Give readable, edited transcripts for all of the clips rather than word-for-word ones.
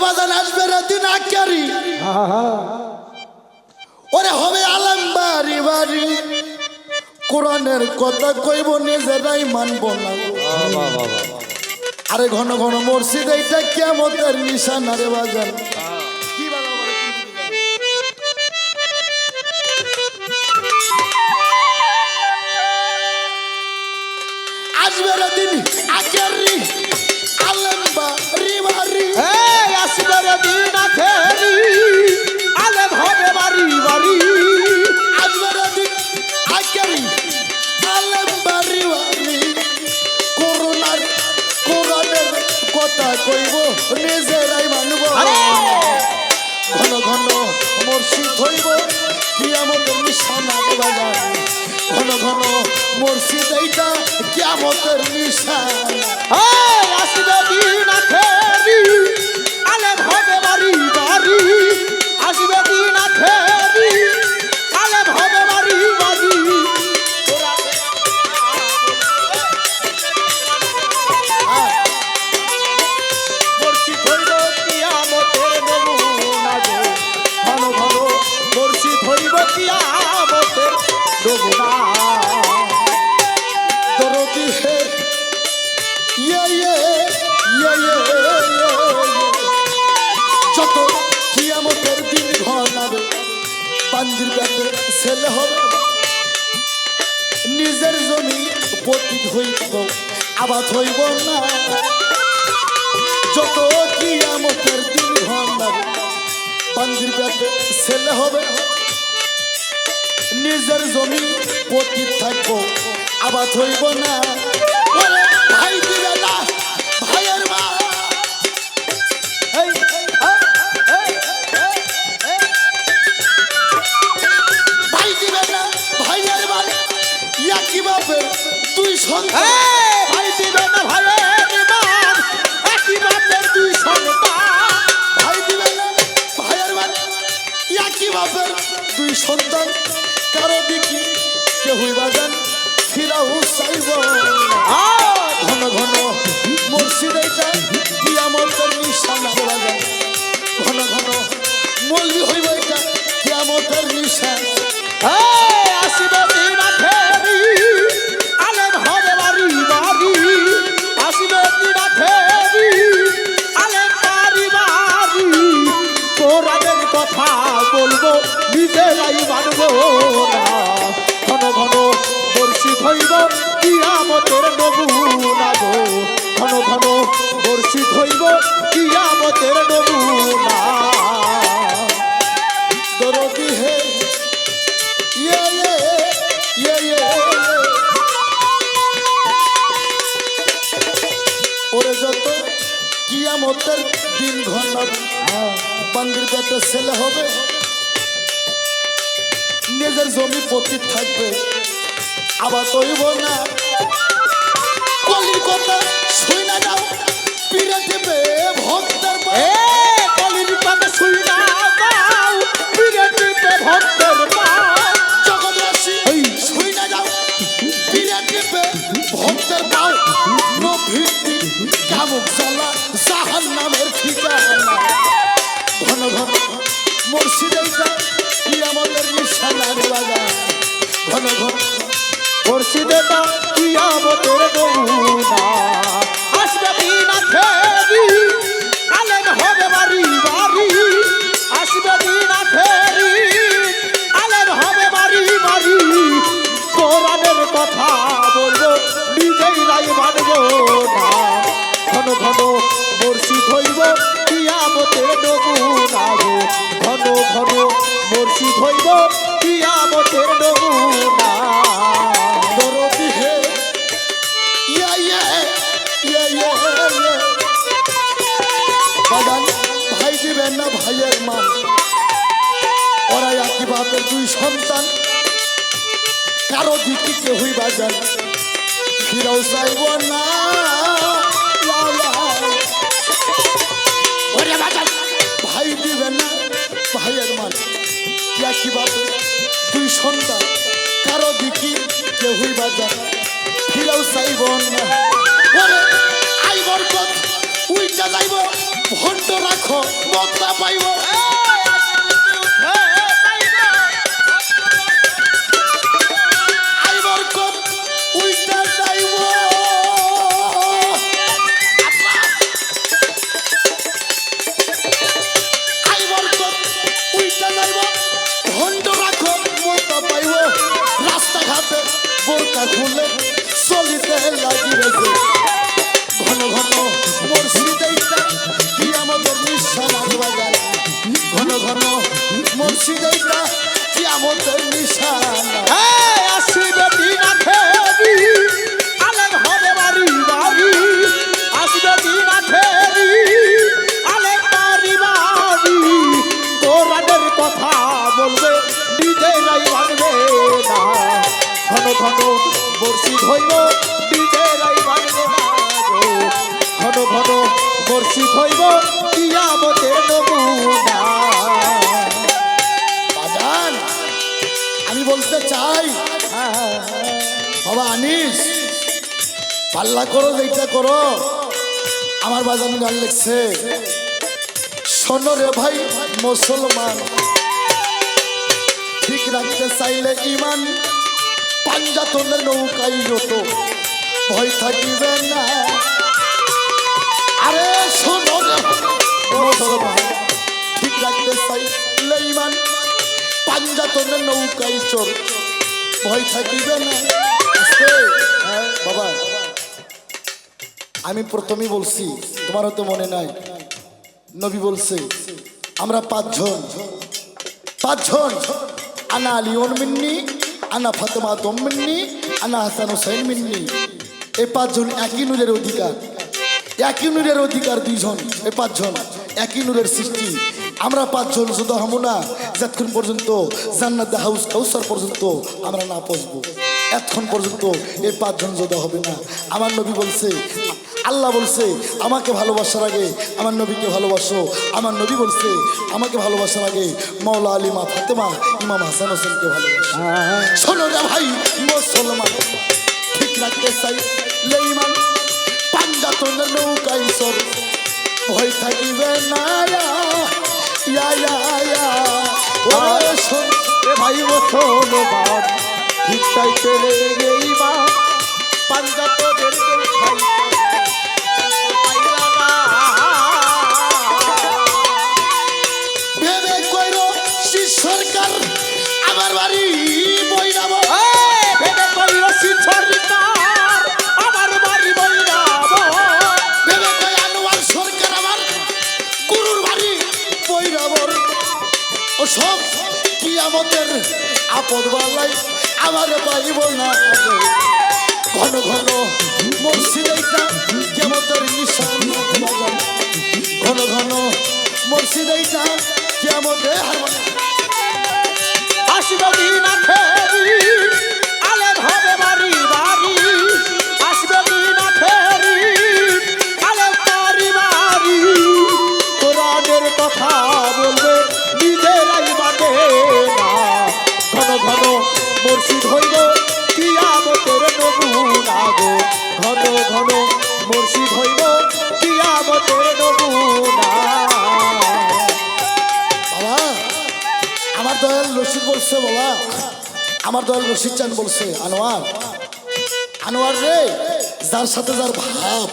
বাজান আসবে রাতি না কারি ওরে হবে আলম বাড়ি বাড়ি কোরআনের কথা কইব নিজেরাই মানব না আরে ঘন ঘন মসজিদ এইটা কিয়ামতের নিশানা রে বাজান আসবে রাতি আকারি আলম বাড়ি বাড়ি আসবে দিন আখেরি আলেম হবে বাড়ি বাড়ি আসবে রাতি আকারি আলম বাড়ি বাড়ি কোরআনের কথা কইব নিজেরাই মানব ঘন ঘন মসজিদ হইব কিয়ামতের নিশানা বাজার ঘন ঘন মসজিদ এইটা কিয়ামতের নিশানা আসবে দিন আখেরি আলেম হবে বাড়ি বাড়ি আসবে দিন আখেরি আলেম হবে বাড়ি বাড়ি মসজিদ হইল কিয়ামতের নমুনা গো ঘন ঘন মসজিদ হইব কিয়ামতের নমুনা দরদি হে ইয়ে যত কিয়ামতের দিন ঘনাবে পান্দির ব্যাটে ছেলে হবে নিজের জমি পতিত হইব আবাদ হইব না যত কিয়ামতের দিন ঘনাবে পান্দির ব্যাটে ছেলে হবে নিজের জমি পতিত থাকবো আবাদ হইব না ভাই দিবে না ভাইয়ের মা ভাই দিবে না ভাইয়ের মা একই বাপের দুই সন্তান ভাই দিবে না ভাইয়ের মান একই বাপের দুই সন্তান ভাই দিবে না ভাইয়ের মা একই বাপের দুই সন্তান কারো দিকে কেউই বাজান ফিরাও চাইব ঘন ঘন মসজিদ এইটা কিয়ামতের নিশানা বাজান ঘন ঘন মৌলবি হইব এটা কিয়ামতের নিশানা আসবে দিন আখেরি আলেম হবে বাড়ি বাড়ি আসবে দিন আখেরি আলেম বাড়ি বাড়ি কোরআনের কথা বলবো নিজেরাই মানবো না ঘন ঘন বর্ষিত হইব কিয়ামতের নমুনা গো ঘন ঘন বর্ষিত হইব কিয়ামতের নমুনা দরদি হে ওরে যত কিয়ামতের দিন ঘনাবে বান্দির পেটে ছেলে হবে নিজের জমি পতিত থাকবে আবার তৈব না কলির কথা শুই না যাও পিড়ে দেবে ভক্তের কলির কথা শুই না যাও পিড়ে টিপে ভক্তের পাও জগৎবাসী শুই না যাও পিড়ে দেবে ভক্তের পাও নো ভিত্তি কামুক জ্বালা জাহান নামের ঠিকানা ঘন ঘন মসজিদ এইটা কিয়ামতের নিশানা রে বাজান ঘন ঘন মুর্শিদেটা কিয়ামতের নমুনা আসবে দিন আখেরি আলেম হবে বাড়ি বাড়ি আসবে দিন আখেরি আলেম হবে বাড়ি বাড়ি কোরআনের কথা বলবো নিজেই রাই মানবো না ঘন ঘন মুর্শিদ হইব কিয়ামতের নমুনা গো ঘন ঘন মুর্শিদ হইব কিয়ামতের নমুনা দরদি হে বাগান ভাই দিবেন না ভাইয়ের মান ওরা একই বাপের দুই সন্তান কারো দিকে কেউই বাজান ফিরাও চাইব না ওরে বাজান ভাই দিবেন না ভাইয়ের মান একই বাপের দুই সন্তান কারো দিকে কেউই বাজান ফিরাও চাইব না ওরে আই বরকত উইটা যাইব ভণ্ড রাখো মতা পাইব আইবার কম উইটা যাইব আইবার কম উইটা যাইব ভণ্ড রাখো মতা পাইব রাস্তাঘাটে বোরকা খুলে চলিতে লাগিয়েছে ঘন ঘন মুর্শিদাইটা কি আমাদের নিশানার বাগান ঘন ঘন মুর্শিদাইটা কি আমাদের নিশানা আসিবে দিন আখেরি আলেক হবে বাড়ি বাড়ি আসিবে দিন আখেরি আলেক বাড়ি বাড়ি কোরআনের কথা বলবে নিজেরাই মানবে না ঘন ঘন মুর্শিদ হইব নিজেরাই মানবে না গো। ঘন ঘন মুর্শিদ হইব কিয়ামতের নমুনা বাজান আমি বলতে চাই বাবা আনিস পাল্লা করো যেটা করো আমার বাজান গান লিখছে শোনো রে ভাই মুসলমান ঠিক রাখতে চাইলে ইমান পাঞ্জাতনের নৌকাই যত ভয় থাকিবে না আরে শোনো রে মুসলমান ঠিক রাখতে চাইলে ইমান পাঞ্জাতনের নৌকাই চোর ভয় থাকিবে না আস্তে, বাবা আমি প্রথমেই বলছি তোমার হয়তো মনে নাই নবী বলছে আমরা পাঁচজন আনা আলিউন মিন্নি আনা ফাতেমা তুম মিন্নি আনা হাসান হুসাইন মিন্নি এই পাঁচজন একই নূরের অধিকার দুইজন এই পাঁচজন একই নূরের সৃষ্টি আমরা পাঁচজন শুধু হবো না যতক্ষণ পর্যন্ত জান্নাতে কাউসার পর্যন্ত আমরা না পৌঁছবো এতক্ষণ পর্যন্ত এই পাঁচজন যোদ্ধা হবে না আমার নবী বলছে আল্লাহ বলছে আমাকে ভালোবাসার আগে আমার নবীকে ভালোবাসো আমার নবী বলছে আমাকে ভালোবাসার আগে মাওলা আলী মা ফাতেমা ইমাম হাসান হোসেনকে ভালোবাসো শোনো রে ভাই মুসলমান ঠিক রাখতে চাই লেইমান পাঞ্জাতনের নৌকাই সর ভয় থাকিবে না ইয়া ইয়া ইয়া ও শোন রে ভাই মুসলমান ঠিক চাইতে এই মা পাঞ্জাতনের নৌকাই ভেবে কইরো শীষ সরকার আমার বাড়ি বইরাবো ভেবে কইরো শীষ সরকার আমার বাড়ি বইরাবো ভেবে কই আনোয়ার সরকার আমার গুরুর বাড়ি বইরাবর ও সব কি আমাদের আপদ বালাই আমার পাইব না ঘন ঘন মুর্শিদাইটা কেমতের নিশান বাজান ঘন ঘন মুর্শিদাইটা কেমতের আসবে দিন আখেরি আলেম হবে বাড়ি বাড়ি আসবে দিন আখেরি আলেম বাড়ি বাড়ি কোরআনের কথা বলবে নিজেরাই মানে না ঘন ঘন মুর্শিদ হইব কিয়ামতের নমুনা গো ঘন ঘন মুর্শিদ হইব কিয়ামতের নমুনা বাবা আমার দয়াল রশিদ বলছে বাবা আমার দয়াল রশিদ চান বলছে আনোয়ার রে যার সাথে যার ভাব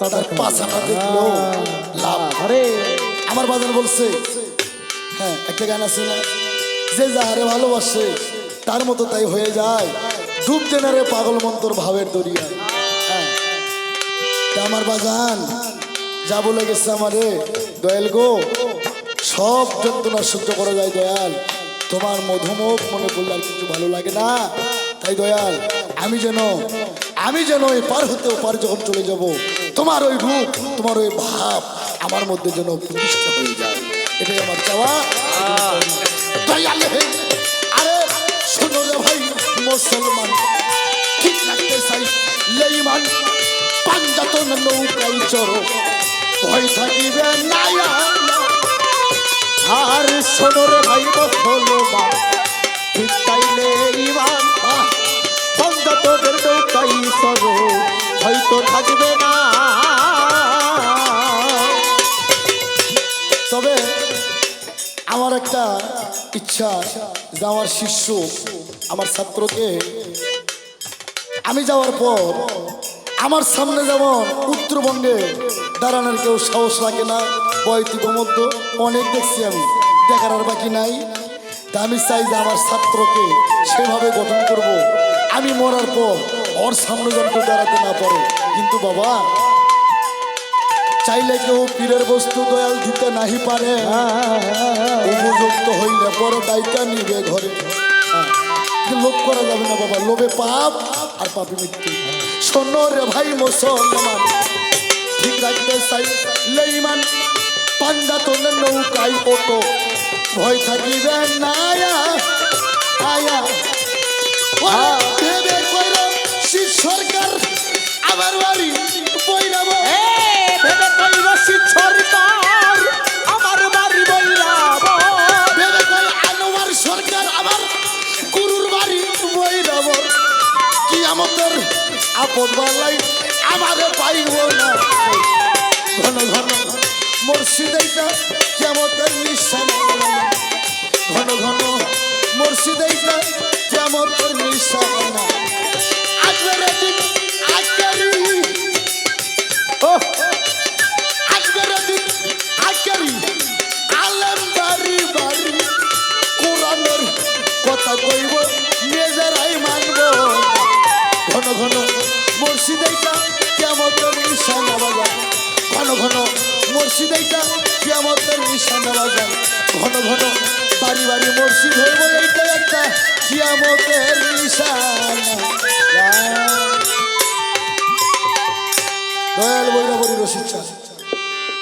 তার পাছাটা দেখলো লাভ আরে আমার বাজার বলছে হ্যাঁ একটা গান আছে না যে যাহারে ভালোবাসে তার মতো তাই হয়ে যায় ডুব দেনারে পাগল মন্তর ভাবের দরিয়া হ্যাঁ তা আমার বাজান যা বলে গেছে আমারে দয়াল গো সব যন্ত্রণা সহ্য করা যায় দয়াল তোমার মধুমুখ মনে করলে আর কিছু ভালো লাগে না তাই দয়াল আমি যেন এই পার হতে পার যখন চলে যাব তোমার ওই রূপ তোমার ওই ভাব আমার মধ্যে যেন প্রতিষ্ঠা হয়ে যায় এটাই আমার চাওয়া দয়াল হে আরে শোনো রে ভাই মুসলমান ঠিক রাখতে চাই লেইমান পাঞ্জাতন নৌকাই চড়ো ভয় থাকিবে না আর শোনো রে ভাই মুসলমান ঠিক চাইলে ইমান পাঞ্জাতনের নৌকাই চড়ো হয়তো থাকবে না একটা ইচ্ছা যে আমার শিষ্য আমার ছাত্রকে আমি যাওয়ার পর আমার সামনে যেমন উত্তরবঙ্গে দাঁড়ানোর কেউ সাহস রাখে না, বয়তিক মধ্য অনেক দেখছি আমি, দেখার আর বাকি নাই। তা আমি চাই যে আমার ছাত্রকে সেভাবে গঠন করব, আমি মরার পর ওর সামনে যেন কেউ দাঁড়াতে না পারে। কিন্তু বাবা চাইলে কেউ পীরের বস্তু দয়াল দিতে নাহি পারে, উপযুক্ত হইলে বড় দায়িত্ব নিবে ঘরে। লোভ করা যাবে না বাবা, লোভে পাপ আর পাপে মৃত্যু। শোনো রে ভাই মুসলমান, ঠিক রাখতে চাই লেইমান, পান্ডা তোলে নৌকায় ওটো, ভয় থাকিবে না আয়া ভেবে কইল শীত সরকার আমার বাড়ি বইরাব, ভেবে কইল শীত সরকার আমার বাড়ি বইরাব, ভেবে কই আনোয়ার সরকার আমার গুরুর বাড়ি বইরাব, কি আমাদের আপদ বালাই আমারে পাইব না। ঘন ঘন মুর্শিদাইটা কেমতের নিশানা, ঘন ঘন মুর্শিদাইটা কেমতের নিশানা, আসবে দিন আকারি, আসবে দিন আকারি, আলম বাড়ি বাড়ি কোরআনের কথা কইব নিজেরাই মানব। ঘন ঘন মুর্শিদাইটা কেমতের নিশানা বাজার, ঘন ঘন মুর্শিদাইটা কেমতের নিশানা বাজার, ঘন ঘন বাড়ি বাড়ি মুর্শিদ হইব, এইটা একটা কিয়ামতের নিশানা। দয়াল বৈরাবরী রশিদ চাঁদ।